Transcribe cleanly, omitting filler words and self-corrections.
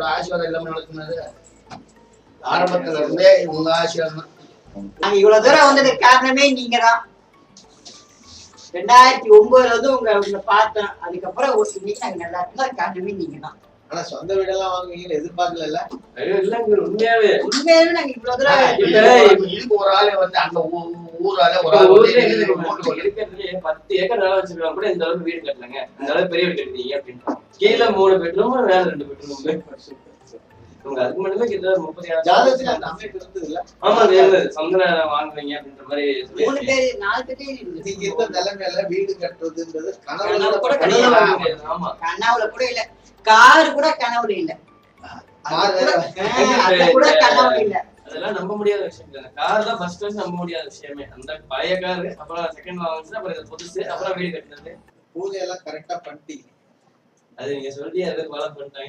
உங்களோட ஆசீர்வாதம் எல்லாமே நடக்குனது ஆரம்பத்துல இருந்தே உங்க ஆசீர்வாதம். நாங்க இவ்வளவு தூரம் வந்தது காரணமே நீங்க தான். 2009 வந்து உங்களை பார்த்தோம். அதுக்கப்புறம் இன்னைக்கு நாங்க நல்லா இருக்கோம். காரணமே நீங்க தான். ஆனா சொந்த வீடெல்லாம் வாங்குவீங்கன்னு எதிர்பார்க்கல. ஐயோ இல்லங்க, உண்மையாவே நாங்க இவ்வளவு தூரம் இதுக்கு ஒரு ஆளு வந்து அந்த ஊரால ஒரு ஆள் இருக்கிறதுலயே 10 ஏக்கர் நிலம் வச்சிருக்காங்க கூட இந்த அளவுக்கு வீடு கட்டலங்க. இந்த அளவுக்கு பெரிய வீடு கட்டுறீங்க அப்படின்னு. கீழே 3 பெட்ரூம், மேல 2 பெட்ரூம். உங்க அதுக்கு மட்டுமே கிட்ட 30,000 ஜாதகத்துல அந்த அமைப்பு இருந்தது இல்ல. ஆமா, அது சொந்த வாங்குவீங்க அப்படின்ற மாதிரி 3 பேர் 4 பேர் நீங்க இருந்த நிலைமையில வீடு கட்டுறதுன்றது கனவுல கூட கிடையாது. ஆமா, கனவுல கூட இல்ல. கார் கூட கனவுல இல்ல. அது கூட கனவுல இல்ல. அதெல்லாம் நம்ப முடியாத விஷயம் இல்ல. கார் தான் ஃபர்ஸ்ட் நம்ப முடியாத விஷயமே. அந்த பழைய கார், அப்புறம் செகண்ட் வாங்குச்சு, அப்புறம் இது புதுசு, அப்புறம் வீடு கட்டுறது. பூஜை எல்லாம் கரெக்டா பண்ணிட்டீங்க. அது நீங்க சொல்லி அதை ஃபாலோ பண்ணிட்டாங்க.